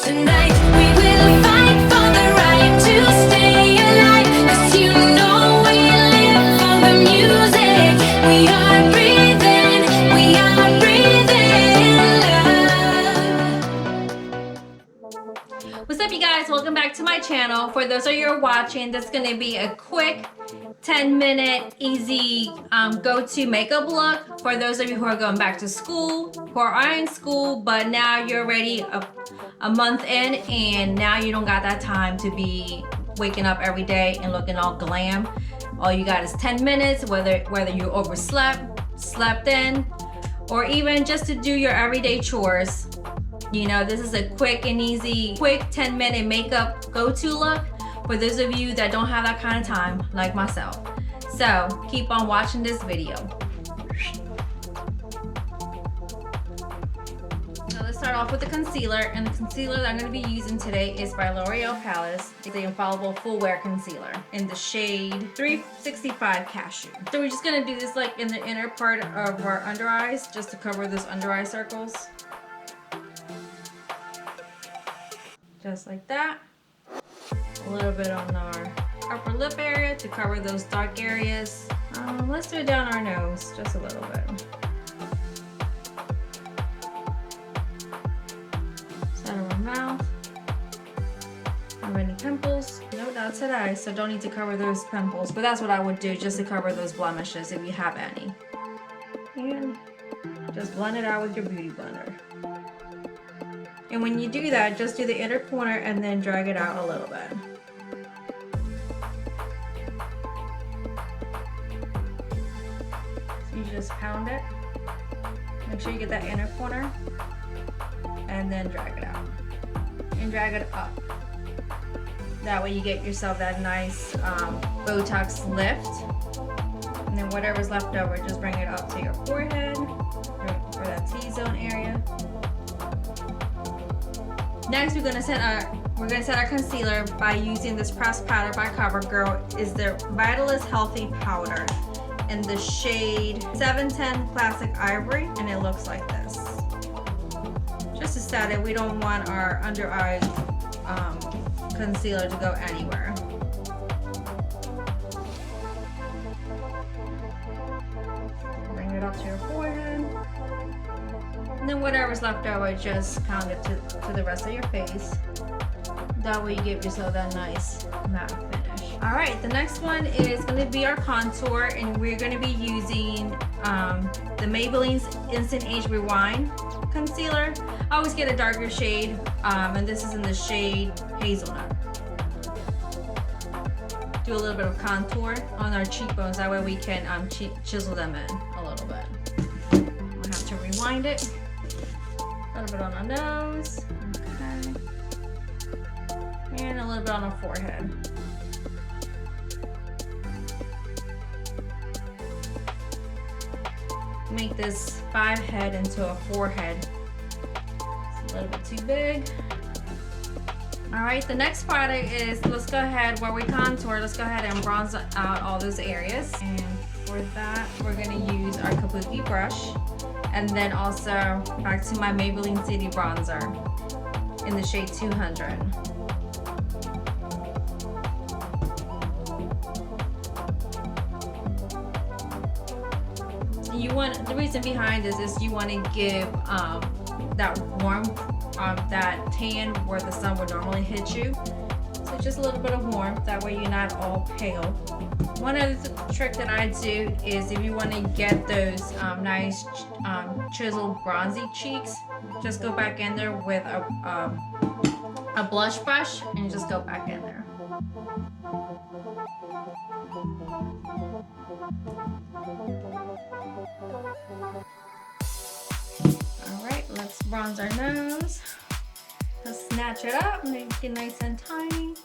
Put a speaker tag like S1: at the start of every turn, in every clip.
S1: Tonight we will fight for the right to stay alive, 'cause you know we live for the music. We are breathing love. What's up, you guys? Welcome back to my channel. For those of you who are watching, this is going to be a quick 10-minute easy go-to makeup look for those of you who are going back to school, who are in school, but now you're already a month in and now you don't got that time to be waking up every day and looking all glam. All you got is 10 minutes, whether you overslept, slept in, or even just to do your everyday chores. You know, this is a quick and easy, quick 10-minute makeup go-to look for those of you that don't have that kind of time, like myself. So keep on watching this video. Now let's start off with the concealer, and the concealer that I'm going to be using today is by L'Oreal Paris. It's the Infallible Full Wear Concealer in the shade 365 Cashew. So we're just going to do this like in the inner part of our under eyes, just to cover those under eye circles. Just like that. A little bit on our upper lip area to cover those dark areas. Let's do it down our nose, just a little bit. Side of our mouth. Have any pimples? No, not today, so don't need to cover those pimples, but that's what I would do, just to cover those blemishes if you have any. And just blend it out with your beauty blender. And when you do that, just do the inner corner and then drag it out a little bit. So you just pound it. Make sure you get that inner corner and then drag it out. And drag it up. That way you get yourself that nice Botox lift. And then whatever's left over, just bring it up to your forehead for that T-zone area. Next, we're gonna set our concealer by using this pressed powder by Covergirl. Is the Vitalist Healthy Powder in the shade 710 Classic Ivory, and it looks like this. Just to set it, we don't want our under eye concealer to go anywhere. Bring it up to your forehead. And then whatever's left over, just pound it to the rest of your face. That way you give yourself that nice matte finish. All right, the next one is going to be our contour, and we're going to be using the Maybelline Instant Age Rewind concealer. I always get a darker shade, and this is in the shade Hazelnut. Do a little bit of contour on our cheekbones. That way we can chisel them in a little bit. I'll have to rewind it. A little bit on our nose, okay, and a little bit on our forehead. Make this 5 head into a 4 head. It's a little bit too big. All right, the next product is, let's go ahead, where we contour, let's go ahead and bronze out all those areas. And for that, we're gonna use our Kabuki brush. And then also back to my Maybelline City Bronzer in the shade 200. The reason behind this is you want to give that warmth, that tan where the sun would normally hit you. So just a little bit of warmth, that way you're not all pale. One other trick that I do is, if you want to get those nice chiseled bronzy cheeks, just go back in there with a blush brush and just go back in there. Alright, let's bronze our nose. Let's snatch it up, make it nice and tiny.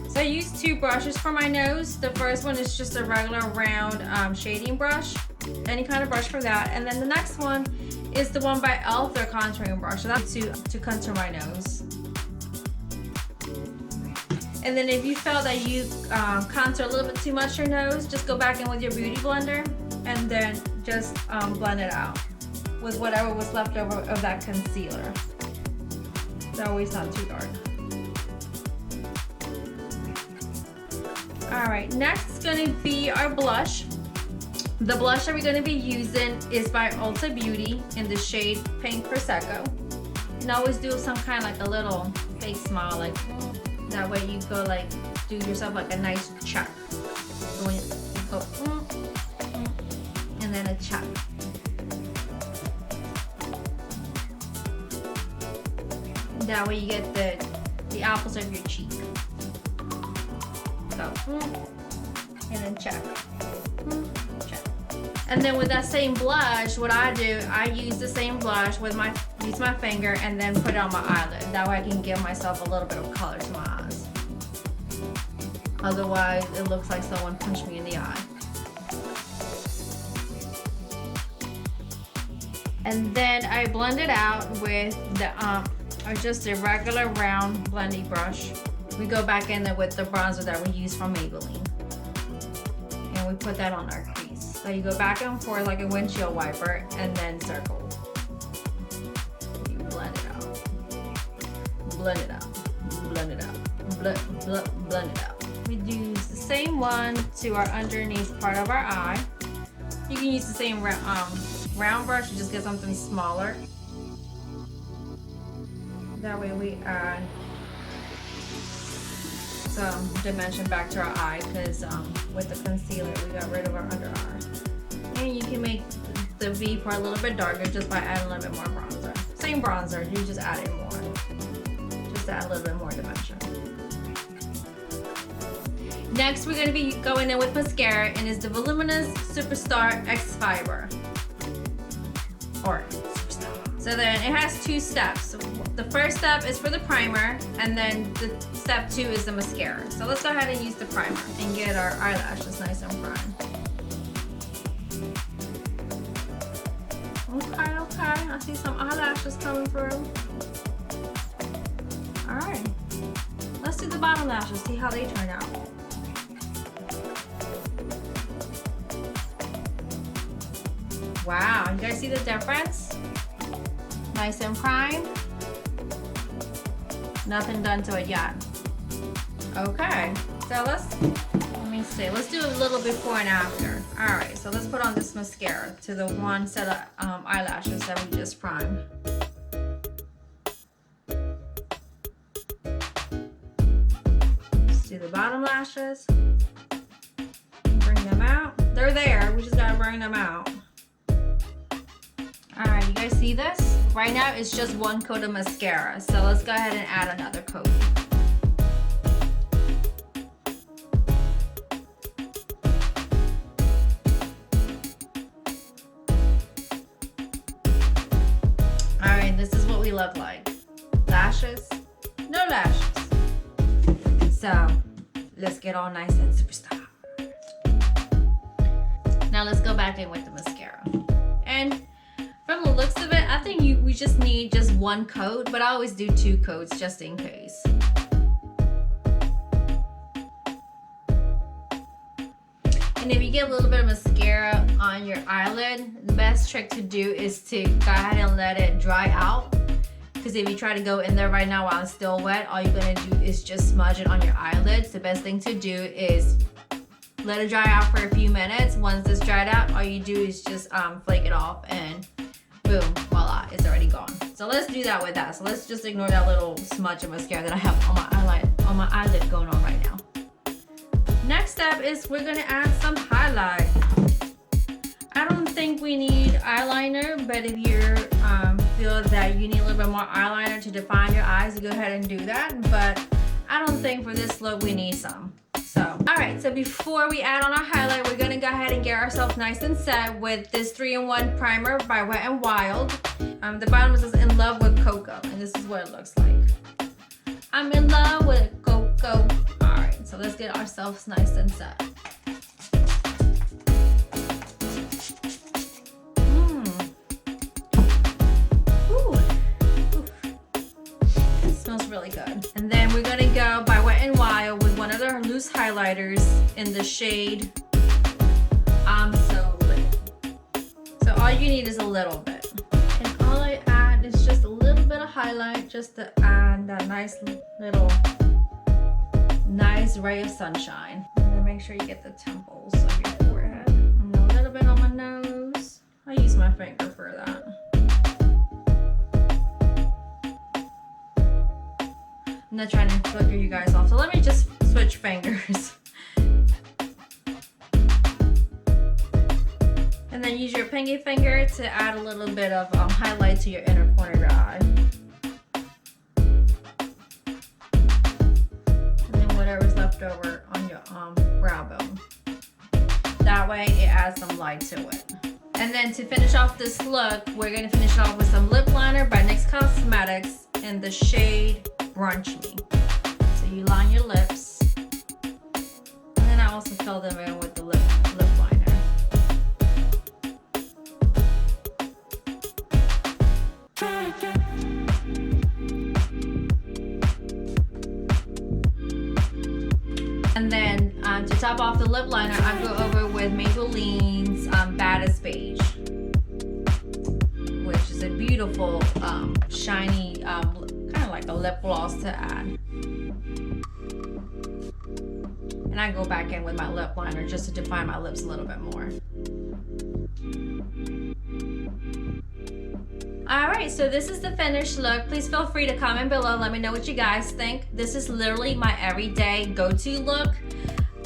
S1: So I use 2 brushes for my nose. The first one is just a regular round shading brush, any kind of brush for that. And then the next one is the one by Elf, their contouring brush. So that's to contour my nose. And then if you felt that you contour a little bit too much your nose, just go back in with your beauty blender and then just blend it out with whatever was left over of that concealer. That way it's not too dark. All right, next is gonna be our blush. The blush that we're gonna be using is by Ulta Beauty in the shade Pink Prosecco. And always do some kind of like a little fake smile, like that way you go like, do yourself like a nice check. So when you go, and then a check. That way you get the apples of your cheek. So, and then check. Check. And then with that same blush, what I do, I use the same blush with use my finger and then put it on my eyelid. That way I can give myself a little bit of color to my eyes. Otherwise, it looks like someone punched me in the eye. And then I blend it out with the or just a regular round blending brush. We go back in there with the bronzer that we use from Maybelline. And we put that on our crease. So you go back and forth like a windshield wiper and then circle. You blend it out. Blend it out. Blend it out. Blend it out. We use the same one to our underneath part of our eye. You can use the same round brush, you just get something smaller. That way we add some dimension back to our eye because with the concealer we got rid of our under eye. And you can make the V part a little bit darker just by adding a little bit more bronzer. Same bronzer, you just add it more. Just add a little bit more dimension. Next we're going to be going in with mascara, and it's the Voluminous Superstar X Fiber. Or Superstar. So then it has two steps. So the first step is for the primer, and then the step 2 is the mascara. So let's go ahead and use the primer and get our eyelashes nice and primed. Okay, okay. I see some eyelashes coming through. Alright. Let's do the bottom lashes, see how they turn out. Wow, you guys see the difference? Nice and primed. Nothing done to it yet. Okay, so let me see. Let's do a little before and after. All right, so let's put on this mascara to the one set of eyelashes that we just primed. Let's do the bottom lashes. Bring them out. They're there, we just gotta bring them out. All right, you guys see this? Right now it's just one coat of mascara, so let's go ahead and add another coat. All right, this is what we look like. Lashes, no lashes. So let's get all nice and superstar. Now let's go back in with the mascara. And from the looks of it, I think we just need just one coat, but I always do 2 coats just in case. And if you get a little bit of mascara on your eyelid, the best trick to do is to go ahead and let it dry out. Because if you try to go in there right now while it's still wet, all you're gonna do is just smudge it on your eyelids. The best thing to do is let it dry out for a few minutes. Once it's dried out, all you do is just flake it off and boom, voila, it's already gone. So let's do that with that. So let's just ignore that little smudge of mascara that I have on my eyelid going on right now. Next step is we're gonna add some highlight. I don't think we need eyeliner, but if you feel that you need a little bit more eyeliner to define your eyes, you go ahead and do that. But I don't think for this look we need some. So, all right, so before we add on our highlight, we're gonna go ahead and get ourselves nice and set with this 3-in-1 primer by Wet n Wild. The bottom says In Love with Coco, and this is what it looks like. I'm in love with Coco. All right, so let's get ourselves nice and set. It smells really good. And then we're gonna go by Wet n Wild with loose highlighters in the shade I'm So Lit. So all you need is a little bit. And all I add is just a little bit of highlight just to add that nice ray of sunshine. And then make sure you get the temples of your forehead. And a little bit on my nose. I use my finger for that. I'm not trying to flicker you guys off, so let me just switch fingers. And then use your pinky finger to add a little bit of highlight to your inner corner of your eye. And then whatever's left over on your brow bone. That way it adds some light to it. And then to finish off this look, we're going to finish it off with some lip liner by NYX Cosmetics in the shade Brunch Me. So you line your lips. And then I also fill them in with the lip liner. And then to top off the lip liner, I go over with Maybelline's Baddest Beige, which is a beautiful, shiny, kind of like a lip gloss to add. And I go back in with my lip liner just to define my lips a little bit more. Alright, so this is the finished look. Please feel free to comment below. Let me know what you guys think. This is literally my everyday go-to look.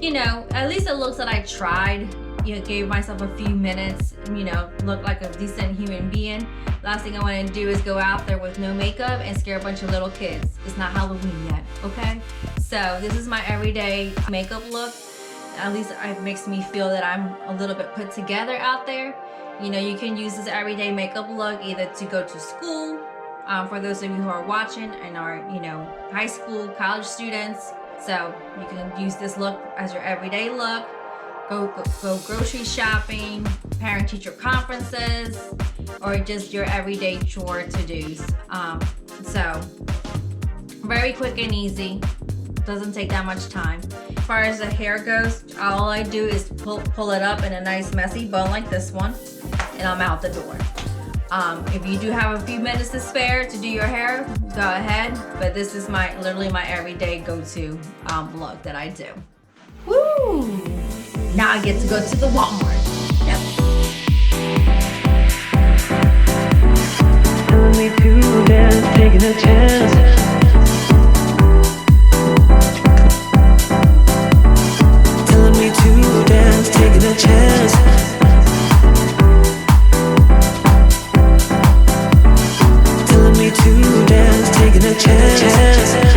S1: You know, at least it looks that I tried. You know, gave myself a few minutes, you know, look like a decent human being. Last thing I want to do is go out there with no makeup and scare a bunch of little kids. It's not Halloween yet, okay? So this is my everyday makeup look. At least it makes me feel that I'm a little bit put together out there. You know, you can use this everyday makeup look either to go to school, for those of you who are watching and are, you know, high school, college students. So you can use this look as your everyday look. Go grocery shopping, parent-teacher conferences, or just your everyday chore to-dos. So very quick and easy. Doesn't take that much time. As far as the hair goes, all I do is pull it up in a nice messy bun like this one, and I'm out the door. If you do have a few minutes to spare to do your hair, go ahead. But this is literally my everyday go-to look that I do. Woo! Now I get to go to the Walmart. Yep.
S2: Telling me to dance, taking a chance. Telling me to dance, taking a chance. Telling me to dance, taking a chance.